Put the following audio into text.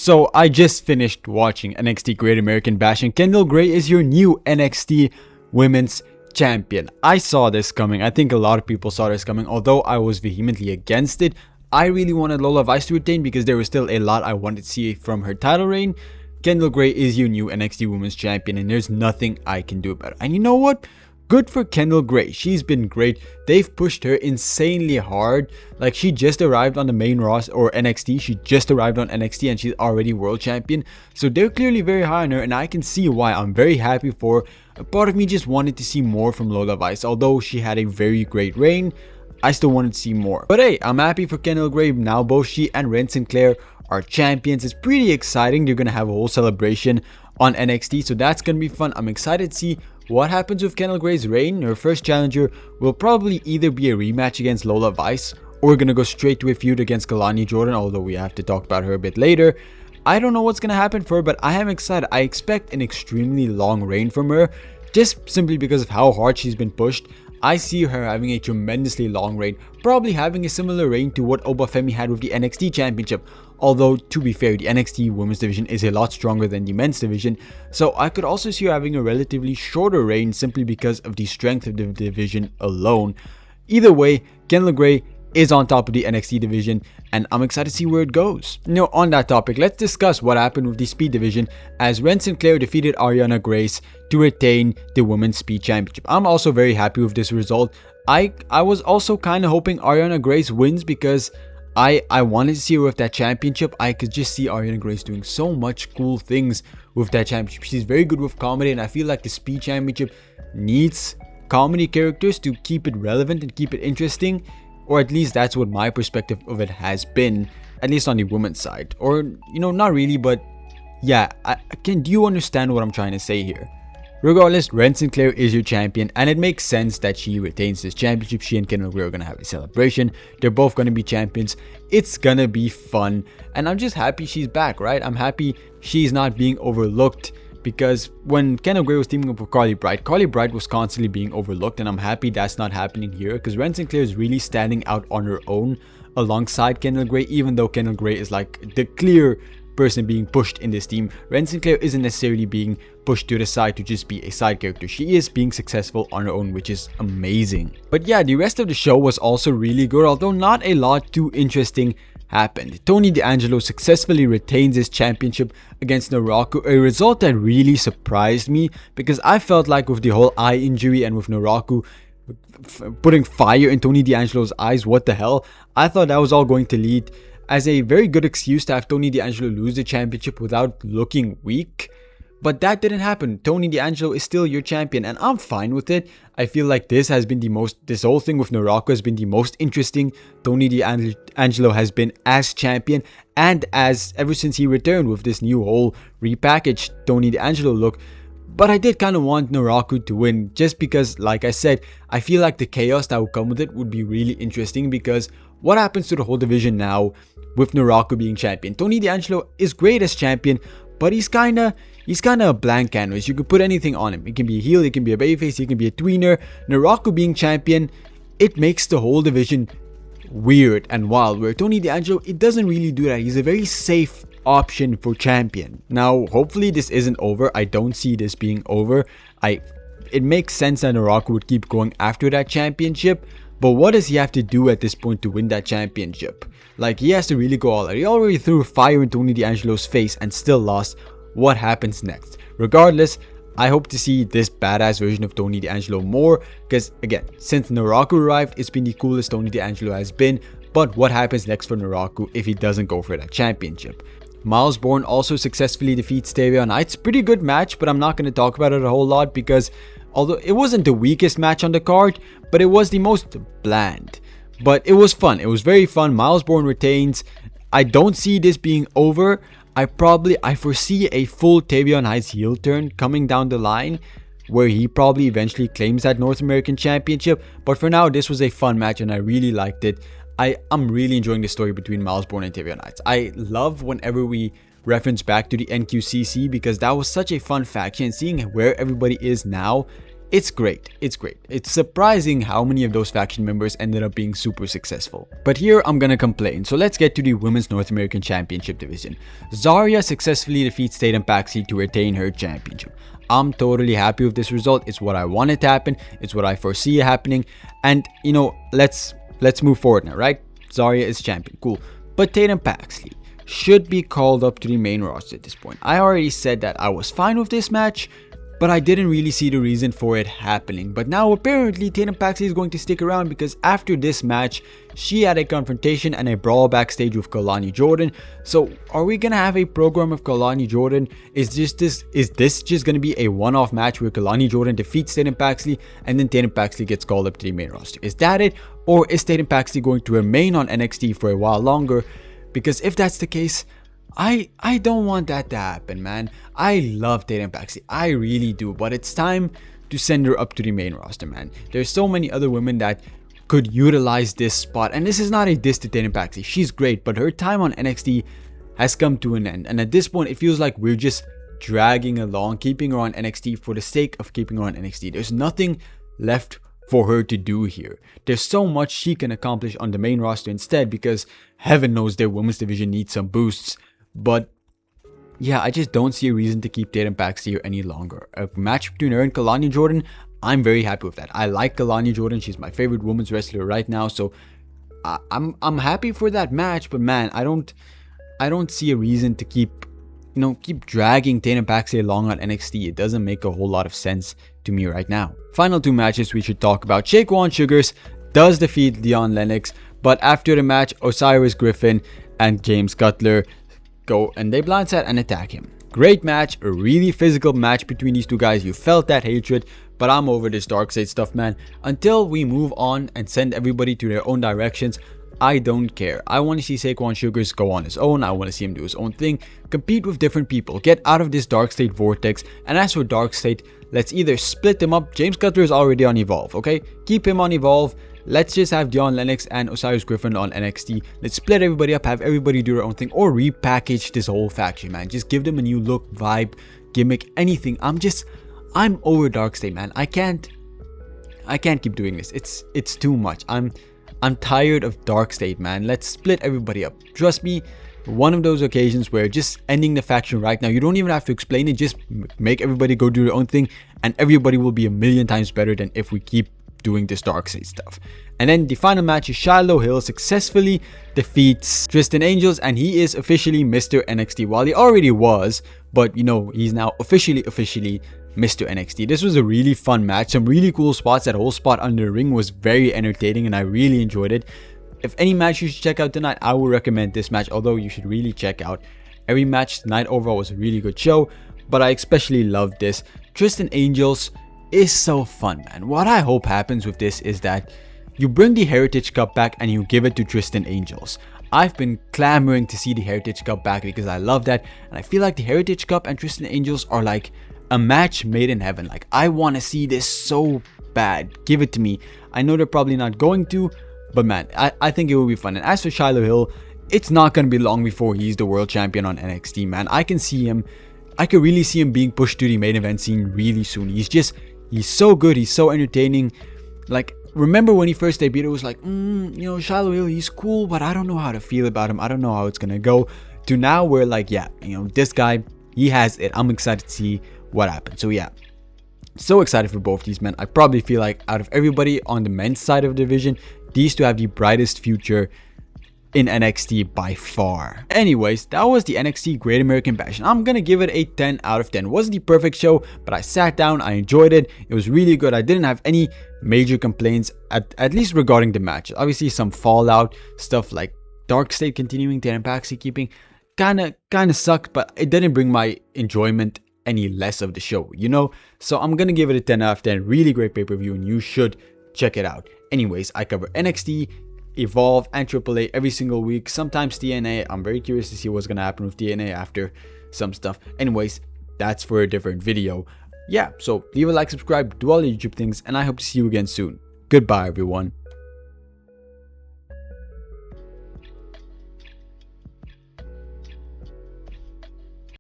So I just finished watching NXT Great American Bash and Kendal Grey is your new NXT Women's Champion. I saw this coming. I think a lot of people saw this coming. Although I was vehemently against it, I really wanted Lola Vice to retain because there was still a lot I wanted to see from her title reign. Kendal Grey is your new NXT Women's Champion and there's nothing I can do about it. And you know what? Good for Kendal Grey. She's been great. They've pushed her insanely hard. Like, she just arrived on the main roster or NXT. She just arrived on NXT and she's already world champion. So they're clearly very high on her and I can see why. I'm very happy for her. A part of me just wanted to see more from Lola Vice. Although she had a very great reign, I still wanted to see more. But hey, I'm happy for Kendal Grey. Now both she and Ren Sinclair are champions. It's pretty exciting. They're going to have a whole celebration on NXT. So that's going to be fun. I'm excited to see what happens with Kendal Grey's reign. Her first challenger will probably either be a rematch against Lola Vice or we're going to go straight to a feud against Kalani Jordan, although we have to talk about her a bit later. I don't know what's going to happen for her, but I am excited. I expect an extremely long reign from her, just simply because of how hard she's been pushed. I see her having a tremendously long reign, probably having a similar reign to what Obafemi had with the NXT Championship. Although, to be fair, the NXT Women's Division is a lot stronger than the Men's Division, so I could also see her having a relatively shorter reign simply because of the strength of the division alone. Either way, Kendal Grey is on top of the NXT division and I'm excited to see where it goes. Now, on that topic, let's discuss what happened with the Speed division as Ren Sinclair defeated Ariana Grace to retain the Women's Speed Championship. I'm also very happy with this result. I was also kind of hoping Ariana Grace wins because I wanted to see her with that championship. I could just see Ariana Grace doing so much cool things with that championship. She's very good with comedy and I feel like the Speed Championship needs comedy characters to keep it relevant and keep it interesting. Or at least that's what my perspective of it has been, at least on the women's side. Or, you know, not really, but yeah, do you understand what I'm trying to say here? Regardless, Ren Sinclair is your champion and it makes sense that she retains this championship. She and Kendal Grey are going to have a celebration. They're both going to be champions. It's going to be fun. And I'm just happy she's back, right? I'm happy she's not being overlooked. Because when Kendal Grey was teaming up with Carly Bright was constantly being overlooked and I'm happy that's not happening here because Ren Sinclair is really standing out on her own alongside Kendal Grey, even though Kendal Grey is like the clear person being pushed in this team. Ren Sinclair isn't necessarily being pushed to the side to just be a side character. She is being successful on her own, which is amazing. But yeah, the rest of the show was also really good, although not a lot too interesting happened. Tony D'Angelo successfully retains his championship against Naraku, a result that really surprised me because I felt like with the whole eye injury and with Naraku putting fire in Tony D'Angelo's eyes, what the hell, I thought that was all going to lead as a very good excuse to have Tony D'Angelo lose the championship without looking weak. But that didn't happen. Tony D'Angelo is still your champion and I'm fine with it. I feel like this whole thing with Naraku has been the most interesting Tony D'Angelo has been as champion and as ever since he returned with this new whole repackaged Tony D'Angelo look. But I did kind of want Naraku to win just because, like I said, I feel like the chaos that would come with it would be really interesting because what happens to the whole division now with Naraku being champion? Tony D'Angelo is great as champion, but he's kind of a blank canvas. You could put anything on him. It can be a heel, it can be a babyface, he can be a tweener. Naraku being champion, it makes the whole division weird and wild. Where Tony D'Angelo, it doesn't really do that. He's a very safe option for champion. Now, hopefully this isn't over. I don't see this being over. It makes sense that Naraku would keep going after that championship. But what does he have to do at this point to win that championship? Like, he has to really go all out. He already threw fire in Tony D'Angelo's face and still lost. What happens next? Regardless, I hope to see this badass version of Tony D'Angelo more because, again, since Naraku arrived, it's been the coolest Tony D'Angelo has been. But what happens next for Naraku if he doesn't go for that championship? Miles Bourne also successfully defeats Tavia Knights. Pretty good match, but I'm not going to talk about it a whole lot because although it wasn't the weakest match on the card, but it was the most bland. But it was fun. It was very fun. Miles Bourne retains. I don't see this being over. I foresee a full Tavion Heights heel turn coming down the line where he probably eventually claims that North American Championship. But for now, this was a fun match and I really liked it. I'm really enjoying the story between Miles Bourne and Tavion Heights. I love whenever we reference back to the NQCC because that was such a fun faction. Seeing where everybody is now It's great. It's great. It's surprising how many of those faction members ended up being super successful. But here I'm gonna complain. So let's get to the Women's North American Championship division. Zaria successfully defeats Tatum Paxley to retain her championship. I'm totally happy with this result. It's what I wanted to happen. It's what I foresee happening. And you know, let's move forward now, right? Zaria is champion. Cool. But Tatum Paxley should be called up to the main roster at this point. I already said that I was fine with this match, but I didn't really see the reason for it happening. But now apparently Tatum Paxley is going to stick around because after this match, she had a confrontation and a brawl backstage with Kalani Jordan. So are we gonna have a program of Kalani Jordan? Is this just gonna be a one-off match where Kalani Jordan defeats Tatum Paxley and then Tatum Paxley gets called up to the main roster? Is that it? Or is Tatum Paxley going to remain on NXT for a while longer? Because if that's the case, I don't want that to happen, man. I love Tatum Paxley, I really do, but it's time to send her up to the main roster, man. There's so many other women that could utilize this spot, and this is not a diss to Tatum Paxley. She's great, but her time on NXT has come to an end, and at this point, it feels like we're just dragging along, keeping her on NXT for the sake of keeping her on NXT. There's nothing left for her to do here. There's so much she can accomplish on the main roster instead, because heaven knows their women's division needs some boosts. But yeah, I just don't see a reason to keep Tatum Paxley here any longer. A match between her and Kalani Jordan, I'm very happy with that. I like Kalani Jordan. She's my favorite women's wrestler right now. So I'm happy for that match. But man, I don't see a reason to keep dragging Tatum Paxley along on NXT. It doesn't make a whole lot of sense to me right now. Final two matches we should talk about. Shaquan Sugars does defeat Leon Lennox, but after the match, Osiris Griffin and James Cutler go and they blindside and attack him. Great match, a really physical match between these two guys. You felt that hatred, but I'm over this dark side stuff, man. Until we move on and send everybody to their own directions, I don't care. I want to see Shaquan Sugars go on his own. I want to see him do his own thing, compete with different people, get out of this dark state vortex. And as for dark state, let's either split them up. James Cutler is already on Evolve, okay? Keep him on Evolve. Let's just have Leon Lennox and Osiris Griffin on NXT. Let's split everybody up, have everybody do their own thing, or repackage this whole faction, man. Just give them a new look, vibe, gimmick, anything. I'm over dark state, man. I can't keep doing this. It's too much. I'm tired of dark state, man. Let's split everybody up. Trust me, one of those occasions where just ending the faction right now, you don't even have to explain it. Just make everybody go do their own thing, and everybody will be a million times better than if we keep doing this dark side stuff. And then the final match is Shiloh Hill successfully defeats Tristan Angels, and he is officially Mr. NXT. While he already was, but you know, he's now officially Mr. NXT. This was a really fun match, some really cool spots. That whole spot under the ring was very entertaining and I really enjoyed it. If any match you should check out tonight, I would recommend this match, although you should really check out every match tonight. Overall was a really good show, but I especially loved this. Tristan Angels is so fun, man. What I hope happens with this is that you bring the Heritage Cup back and you give it to Tristan Angels. I've been clamoring to see the Heritage Cup back because I love that, and I feel like the Heritage Cup and Tristan Angels are like a match made in heaven. Like, I want to see this so bad. Give it to me. I know they're probably not going to, but man, I think it will be fun. And as for Shiloh Hill, it's not going to be long before he's the world champion on NXT, man. I can see him. I could really see him being pushed to the main event scene really soon. He's so good. He's so entertaining. Like, remember when he first debuted, it was like, Shiloh Hill, he's cool, but I don't know how to feel about him. I don't know how it's going to go. To now, we're like, yeah, this guy, he has it. I'm excited to see what happens. So yeah, so excited for both these men. I probably feel like out of everybody on the men's side of the division, these two have the brightest future in NXT by far. Anyways, that was the NXT Great American Bash, and I'm gonna give it a 10 out of 10. It wasn't the perfect show, but I sat down, I enjoyed it. It was really good. I didn't have any major complaints, at least regarding the match. Obviously, some fallout stuff like Dark State continuing, Tatum Paxley keeping, kind of sucked, but it didn't bring my enjoyment any less of the show, So I'm gonna give it a 10 out of 10. Really great pay-per-view, and you should check it out. Anyways, I cover NXT, Evolve, and AAA every single week, sometimes TNA. I'm very curious to see what's gonna happen with TNA after some stuff. Anyways, that's for a different video. Yeah, so leave a like, subscribe, do all the YouTube things, and I hope to see you again soon. Goodbye, everyone.